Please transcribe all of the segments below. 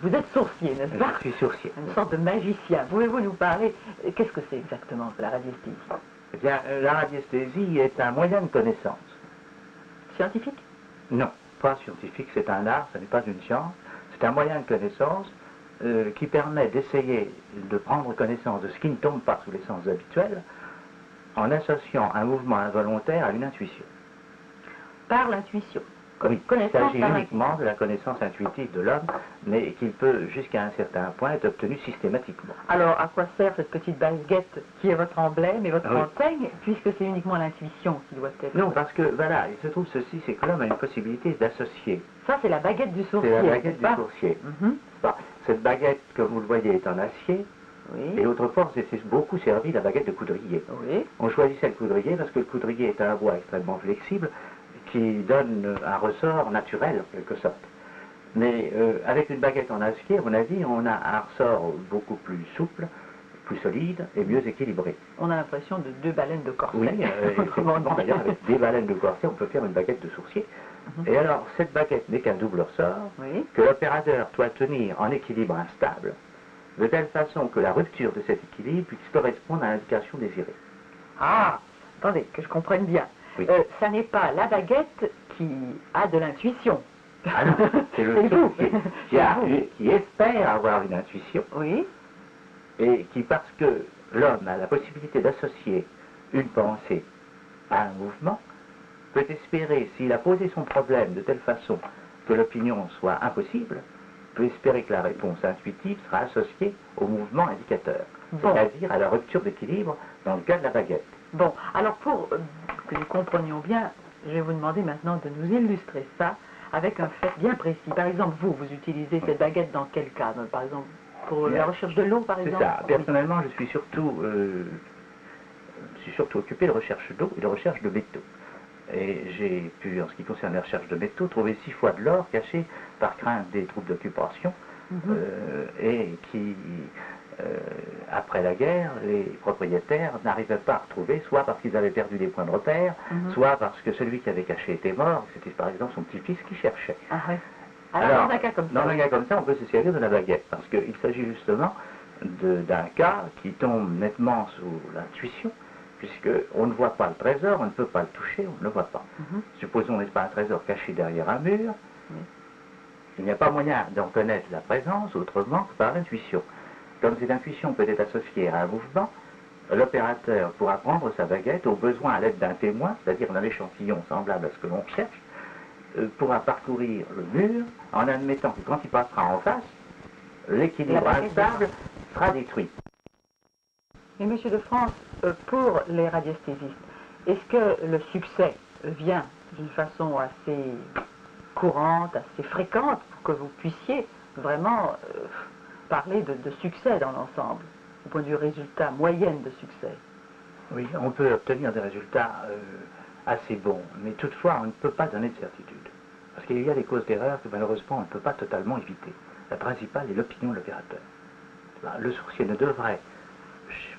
Vous êtes sourcier, n'est-ce pas? Je suis sourcier. Une sorte de magicien. Pouvez-vous nous parler, qu'est-ce que c'est exactement que la radiesthésie? Eh bien, la radiesthésie est un moyen de connaissance. Scientifique? Non, pas scientifique, c'est un art, ce n'est pas une science. C'est un moyen de connaissance qui permet d'essayer de prendre connaissance de ce qui ne tombe pas sous les sens habituels en associant un mouvement involontaire à une intuition. Par l'intuition. Oui, il s'agit uniquement de la connaissance intuitive de l'homme, mais qu'il peut, jusqu'à un certain point, être obtenu systématiquement. Alors, à quoi sert cette petite baguette qui est votre emblème et votre enseigne, puisque c'est uniquement l'intuition qui doit être... Non, parce que, voilà, il se trouve ceci, c'est que l'homme a une possibilité d'associer. Ça, c'est la baguette du sourcier. C'est la baguette du sourcier. Cette baguette, comme vous le voyez, est en acier. Oui. Et autrefois, c'est beaucoup servi la baguette de coudrier. Oui. On choisissait le coudrier parce que le coudrier est un bois extrêmement flexible qui donne un ressort naturel, en quelque sorte. Mais avec une baguette en acier, à mon avis, on a un ressort beaucoup plus souple, plus solide et mieux équilibré. On a l'impression de deux baleines de corset. Oui, effectivement, d'ailleurs, avec des baleines de corset, on peut faire une baguette de sourcier. Et alors, cette baguette n'est qu'un double ressort que l'opérateur doit tenir en équilibre instable, de telle façon que la rupture de cet équilibre puisse correspondre à l'indication désirée. Ah, attendez, que je comprenne bien. Oui. Ça n'est pas la baguette qui a de l'intuition. Ah non, c'est le sourcier qui espère avoir une intuition. Oui. Et qui, parce que l'homme a la possibilité d'associer une pensée à un mouvement, peut espérer, s'il a posé son problème de telle façon que l'opinion soit impossible, peut espérer que la réponse intuitive sera associée au mouvement indicateur, c'est-à-dire à la rupture d'équilibre dans le cas de la baguette. Bon, alors pour que nous comprenions bien, je vais vous demander maintenant de nous illustrer ça avec un fait bien précis. Par exemple, vous utilisez cette baguette dans quel cadre? Par exemple, pour la recherche de l'eau, par exemple? C'est ça. Personnellement, je suis surtout occupé de recherche d'eau et de recherche de métaux. Et j'ai pu, en ce qui concerne la recherche de métaux, trouver 6 fois de l'or caché par crainte des troubles d'occupation et qui, après la guerre, les propriétaires n'arrivaient pas à retrouver, soit parce qu'ils avaient perdu des points de repère, soit parce que celui qui avait caché était mort, c'était par exemple son petit-fils qui cherchait. Ah oui. Alors, dans un cas comme ça, on peut se servir de la baguette, parce qu'il s'agit justement d'un cas qui tombe nettement sous l'intuition, puisqu'on ne voit pas le trésor, on ne peut pas le toucher, on ne le voit pas. Supposons, n'est-ce pas, un trésor caché derrière un mur, il n'y a pas moyen d'en connaître la présence autrement que par l'intuition. Comme cette intuition peut être associée à un mouvement, l'opérateur pourra prendre sa baguette au besoin à l'aide d'un témoin, c'est-à-dire d'un échantillon semblable à ce que l'on cherche, pourra parcourir le mur en admettant que quand il passera en face, l'équilibre instable sera détruit. Et Monsieur de France, pour les radiesthésistes, est-ce que le succès vient d'une façon assez courante, assez fréquente, pour que vous puissiez vraiment parler de succès dans l'ensemble, au point de vue résultat, moyenne de succès? Oui, on peut obtenir des résultats assez bons, mais toutefois on ne peut pas donner de certitude. Parce qu'il y a des causes d'erreur que malheureusement on ne peut pas totalement éviter. La principale est l'opinion de l'opérateur. Le sourcier ne devrait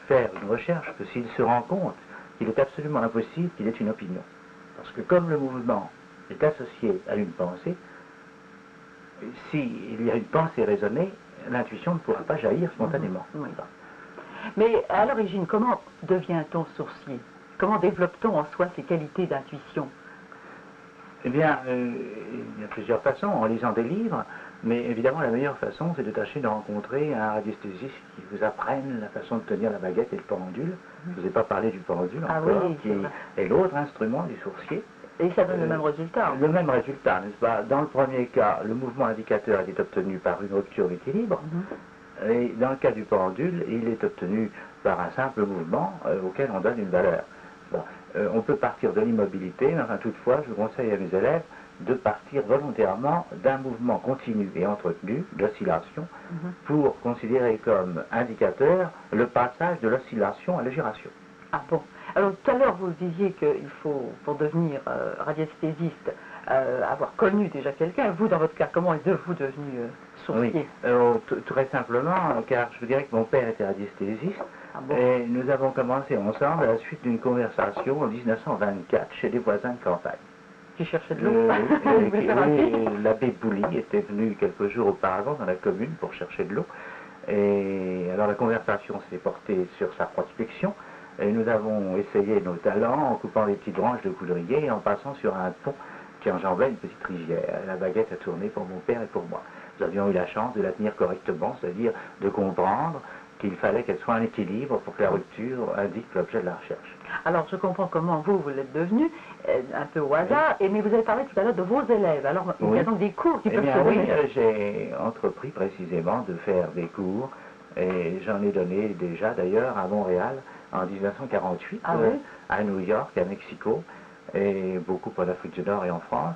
faire une recherche que s'il se rend compte qu'il est absolument impossible qu'il ait une opinion. Parce que comme le mouvement est associé à une pensée, s'il y a une pensée raisonnée, l'intuition ne pourra pas jaillir spontanément. Oui. Mais à l'origine, comment devient-on sourcier? Comment développe-t-on en soi ces qualités d'intuition? Eh bien, il y a plusieurs façons, en lisant des livres, mais évidemment la meilleure façon, c'est de tâcher de rencontrer un radiesthésiste qui vous apprenne la façon de tenir la baguette et le pendule. Je ne vous ai pas parlé du pendule encore, qui est l'autre instrument du sourcier. Et ça donne le même résultat? Le même résultat, n'est-ce pas? Dans le premier cas, le mouvement indicateur est obtenu par une rupture d'équilibre, et dans le cas du pendule, il est obtenu par un simple mouvement auquel on donne une valeur. Bon, on peut partir de l'immobilité, mais enfin toutefois, je conseille à mes élèves de partir volontairement d'un mouvement continu et entretenu, d'oscillation, pour considérer comme indicateur le passage de l'oscillation à la gyration. Ah bon. Alors tout à l'heure vous disiez qu'il faut, pour devenir radiesthésiste, avoir connu déjà quelqu'un. Vous, dans votre cas, comment êtes-vous devenu sourcier? Oui, très simplement, car je vous dirais que mon père était radiesthésiste, et nous avons commencé ensemble à la suite d'une conversation en 1924 chez des voisins de campagne. Qui cherchait de l'eau. Oui, l'abbé Bouli était venu quelques jours auparavant dans la commune pour chercher de l'eau. Et alors la conversation s'est portée sur sa prospection. Et nous avons essayé nos talents en coupant des petites branches de coudrier et en passant sur un pont qui enjambait une petite rivière. La baguette a tourné pour mon père et pour moi. Nous avions eu la chance de la tenir correctement, c'est-à-dire de comprendre qu'il fallait qu'elle soit en équilibre pour que la rupture indique l'objet de la recherche. Alors, je comprends comment vous l'êtes devenu, un peu au hasard, mais vous avez parlé tout à l'heure de vos élèves. Alors, il y a donc des cours qui peuvent se donner. Oui, j'ai entrepris précisément de faire des cours, et j'en ai donné déjà d'ailleurs à Montréal en 1948, à New York, à Mexico, et beaucoup en Afrique du Nord et en France.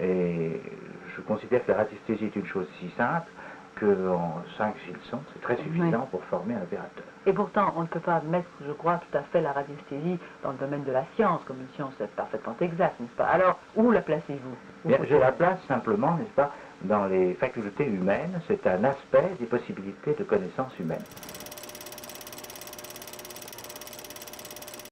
Et je considère que la radiesthésie est une chose si simple qu'en 5 leçons, c'est très suffisant pour former un opérateur. Et pourtant, on ne peut pas mettre, je crois, tout à fait la radiesthésie dans le domaine de la science, comme une science parfaitement exacte, n'est-ce pas? Alors, où la placez-vous? Je la place simplement, n'est-ce pas, dans les facultés humaines. C'est un aspect des possibilités de connaissances humaines.